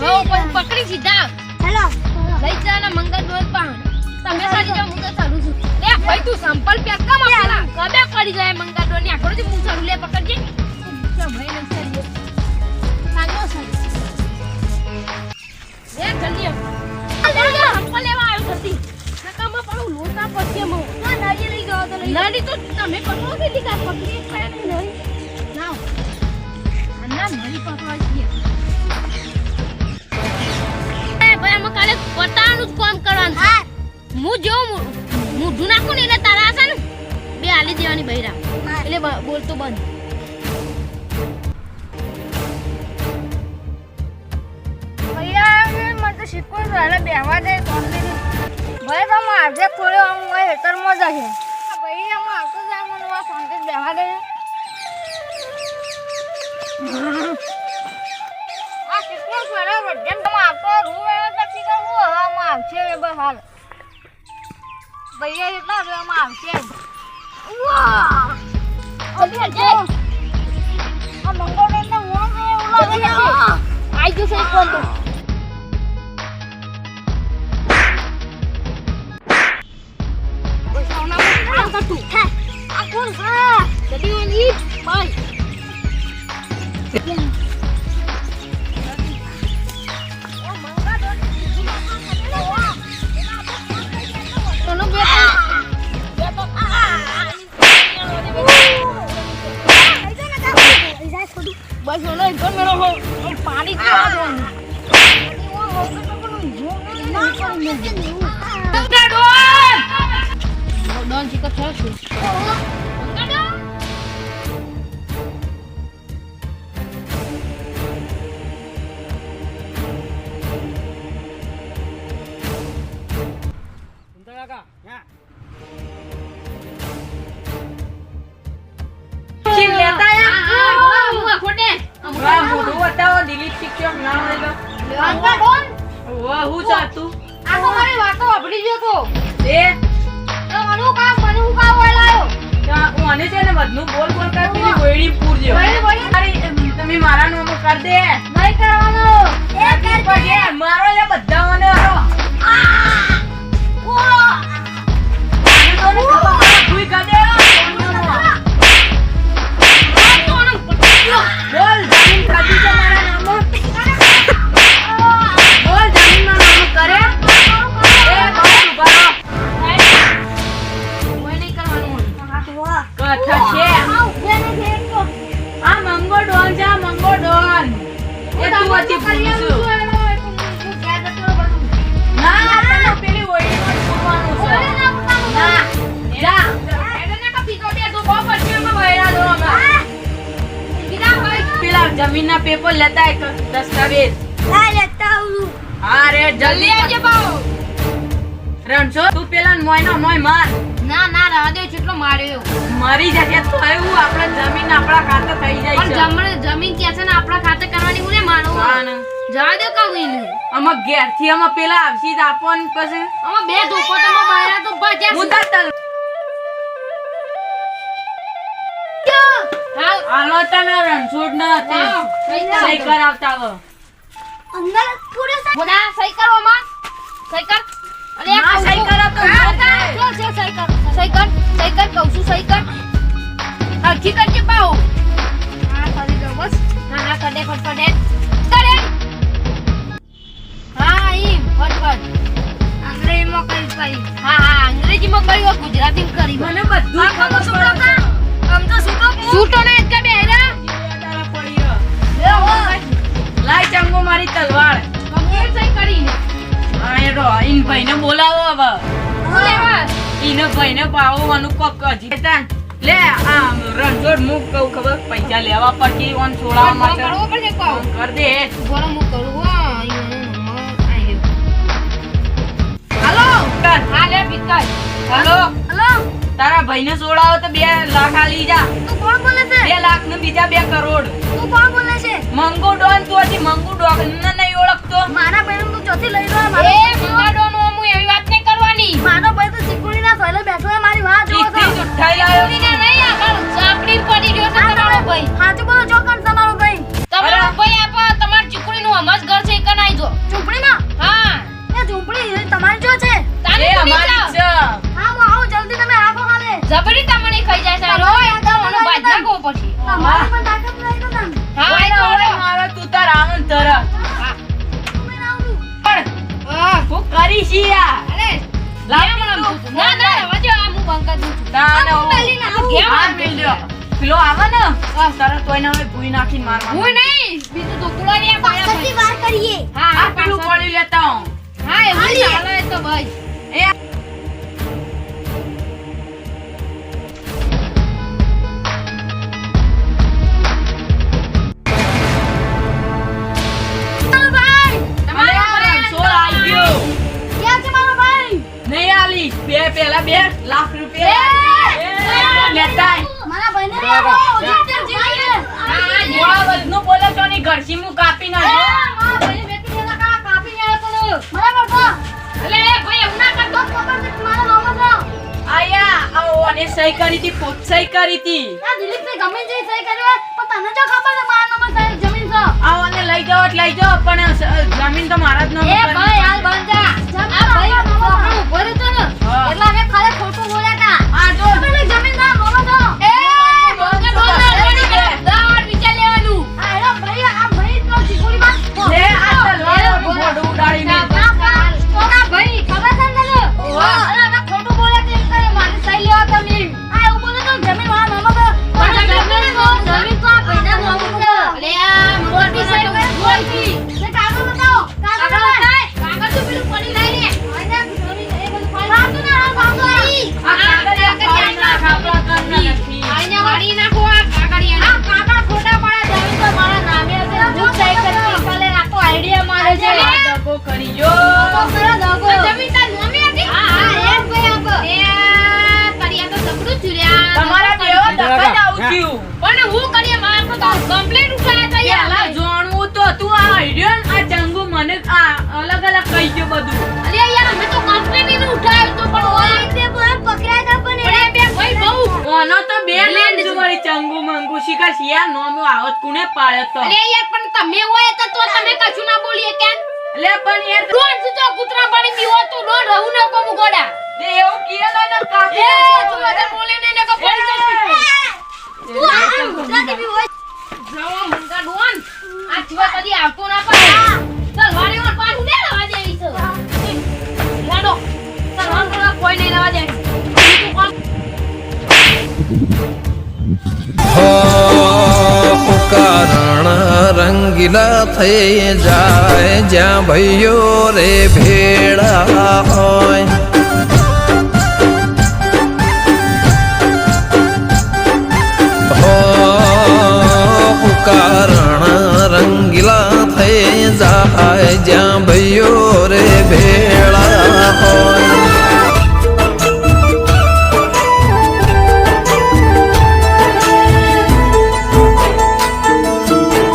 હો પછી પકડી સીધા હેલો લઈ જાના મંગળ ડોલ પાણ તમે સાડી જાવ હું તો ચાલુ છું લે ભાઈ તું સંપલ પેક કમ આપલા કબે પડી જાય મંગળ ડોલ ની આખોડી હું ચાલુ લે પકડજે શું ભાઈ ને સાડી સાંગો સાડી લે જલ્દી સંપલ લેવા આવ્યો જલ્દી નકામાં પડું લોટા પછી મો ના નાડી લઈ ગયો તો લઈ નાડી તો તમે પકડો કે લીધા પકડી ખાય નહીં નાવ ના નાડી પકડવા છીએ ભાઈ અમે કાલે પતાનું જ કામ કરવાનું હા હું જો હું નાખું ને એટલે તારા આસા ને બે હાલી દેવાની બૈરા એટલે બોલતો બંધ ભૈયા મને તો શીખવું છે એટલે બેહવા દે ભાઈ તમે આજે થોડો આમ હેતરમાં જશે ભાઈ આમ આવતો જાય મને આ શાંતિ બેહવા દે આ શીખવું છે બરાબર જેમ તમે આપો રૂ પછી કરવું હવે આમાં આવશે બસ હાલ ભૈયા એટલા જ આમાં આવશે જલ્દી જલ્દી આ મંગોળને હું એવું લાગે આઈ ગયું છે કોણ બસ આવના મત તું હે આ કોણ હા જલ્દી ઓની બાય બસ ઓનો એકદમ મેરો હો પાણી પીવા દો ડોન ચીકો છોડ તમે મારા નામ કર દે નહીં કરવાનો મારો લે બધાઓને બોલ જમીન ખાધી છે મારા નામ બોલ જમીન નું નામ કરે કથા છે આ મંગો ડોન છે મંગો ડોન એ તું હતી પૂછું ના તને પેલી ઓળીમાં છોડવાનું છે ના જા એને કા પીતો દે તો બહુ પછી બહેરા દો બીજા ભાઈ પેલા જમીનના પેપર લેતા એક દસ્તાવેજ હા લેતા આવું હા રે જલ્દી આવજે બાઉ રણછો તું પેલા મોયનો મોય માર ના ના રાહ દે કેટલો માર્યો મારી જગ્યા તો એવું આપણે જમીન આપણા ખાતે થઈ જાય છે પણ જમીન કે છે ને આપણા ખાતે કરવાની હું ને માનવું જવા દે કહું એને આમાં ઘેરથી આમાં પેલા આવશી જ આપોન પછી આમાં બે ધોકો તો બહાર તો બજ્યા હું તલ હાલ આલો તને રણછોડ ન હતી સહી કરાવતા હો અંદર પૂરે બોલા સહી કરો માં સહી કર અરે ના સહી કરો તો ચાલ સહી કર કહું છું સહી કર હરખી કરજે પાઉ હા કરી દો બસ હા કરે ફટફટ કરે હા ઈ ફટફટ અંગ્રેજીમાં કરી હા અંગ્રેજીમાં કરી ગુજરાતીમાં કરી મને બધું ખબર છે આમ તો સૂટો ને કે બેરા તારા પડીયો લાઈ ચંગો મારી તલવાર કમ્પ્લીટ સહી કરીને હા એ રો ઇન ભાઈને બોલાવો હવે હું લેવા ઈને ભાઈને પાવવાનું કોક હજી લે આ રણછોડ મુક કહું ખબર પૈસા લેવા પછી ઓન છોડાવવા માટે કરવો પડશે પાઉ કર દે બોલો હું કરું હાલો હા લે ભીકાઈ હાલો હાલો તારા ભાઈને છોડાવો તો 2 લાખ આલી જા તું કોણ બોલે છે 2 લાખ ને બીજા 2 કરોડ તું કોણ બોલે છે મંગુ ડોન તું હજી મંગુ ડોન ને નહીં ઓળખતો મારા બહેન તું ચોથી લઈ લો એ મંગાડોનો હું એવી વાત નહીં કરવાની મારો ભાઈ તો ચીકુડી ના સોયલે બેઠો હે મારી વાત જોવો તો ઠીક ઉઠાઈ લાયો નહીં આગળ ચાપડી પડી રહ્યો છે તમારો ભાઈ સાચું બોલો ચોકન તમારો ભાઈ તમારો ભાઈ આપો તમાર ચીકુડીનું હમજ ઘર છે કનાઈ તમારી જ છે. હા હું આવું જલ્દી તમે આખો ખાલે જબરી તમને ખાઈ જાય છે રોય તમને બાજ નાખવો પછી તમારી પણ તાકાત નહીં તો તમે હા એ તો ઓય મારો તું તાર આવન તરત. તમે ના આવું પણ હા હું કરી છી યાર. અરે લાવતી ના તું. ના રવાજો આ હું બંકા દઉં છું તાને હું પેલી ના આવું. કેમ હા આમ મિલ્યો. પેલો આવે ને તરત તોય ને હવે ભૂઈ નાખીને મારવા. હું નહીં બીજું તો કુળારિયા પાડ્યા સચ્ચી વાત કરીએ હા આ પેલું પડી લેતા હું. હા એવું ચાલે તો ભાઈ એ મારો ભાઈ અરે સોળ આવી ગયો. ક્યાં છે મારો ભાઈ નહીં આલી. પેલા 2 લાખ રૂપિયા લેતા આય. મારા ભાઈને લાવો જીત્યા જીત્યા મોળા વધનું બોલે તો ની ઘરસી હું કાપી નાખ્યો. મારા ભાઈને બેટી દેલા કા કાપી ગયા તો બરાબર તો અલે ભાઈ એવું ના કરતો ખબર છે મારા નામ જ આયા આવો અને સહી કરી હતી પોત સહી કરી હતી. આ દિલીપભાઈ ગમે તે સહી કર્યો પણ તને જો ખબર છે મારા નામ સહી જમીન છે આવો અને લઈ જાઓ એટલે લઈ જાઓ પણ જમીન તો મારા જ નામ એ ભાઈ હાલ બંધા આ ભાઈ આપણું ઉભો રહ્યો તો ને હા. એટલે અમે ખાલી ખોટું બોલ્યા હતા આ જો તમે જમીન ના મોરો છો એ બંધા ડોલર દાડ વિચાર લેવાનું આ એનો ભાઈ આ ભાઈ તો ચીકુડી માં લે આ તલવારો બોડું ઉડાડીને કોના ભાઈ ખબર છે ને તને અરે અમે ખોટું બોલ્યા તે કરે મારી સહી લેવા તમે આ એવું બોલે તો જમીન વાળા નામ પણ જમીન જમીન તો જમીન તો આ ભાઈના નામ છે અલે આ મોટી સહી બોલતી તે કાગળ બતાવો કાગળ બતાય કાગળ તો પેલું પડી લઈ લે આને જમીન એ બધું ફાઈલ આપતો ને આ કાગળ આ કાગળ એક પાડી નાખ આપણા કાનના નથી. આઈને વાળી નાખો આ કાગળિયા આ કાગળ ખોટા પડે જમીન તો મારા નામે હશે હું સહી કરી કાલે આ તો આઈડિયા મારે છે આ દગો કરી જો. તો કરો દગો જમીન તાર નોમે હતી હા હા એક ભાઈ આપો એ કરિયા તો સબડું ચુર્યા તમારા બેવા ધક્કા જ આવું થયું. પણ હું કરીએ માર તો કમ્પ્લેટ ઉઠાયા તા યાર પહેલા જોણવું તો તું આ હિડિયો ને આ ચંગુ મને આ અલગ અલગ કહી ગયો બધું. અરે યાર અમે તો કમ્પ્લેટ એને ઉઠાયો તો પણ ઓય તે પણ પકડાય તા પણ પણ એ બે ભાઈ બહુ ઓનો તો બે નામ છે વળી ચંગુ મંગુ શિખર શિયા નોમ આવત કોને પાડ્યો તો. અરે યાર પણ તમે હોય તો તમે કશું ના બોલીએ કેમ લે પણ યાર રોજ તો કૂતરા પડી બીવો તો રોજ રહું ન કોમ ગોડા તે એવું કીધું ને કાપી એ નાખો. તું અદર બોલે ને ને પડી જશે તું આ ગુજરાતી બી હોય જવા મંગા ડોન આ જીવા કદી આવતો ના પડે ચાલ વારે વાર પાછું દે રવા દે ઈ તો લાડો ચાલ વાંગો કોઈ નહીં રવા દે તું કોણ કારણ રંગીલા થઈ જાય જ્યાં ભાઈઓ રે ભેળા હોય કારણ રંગીલા થઈ જાય જ્યાં ભાઈઓ રે ભેળા હોય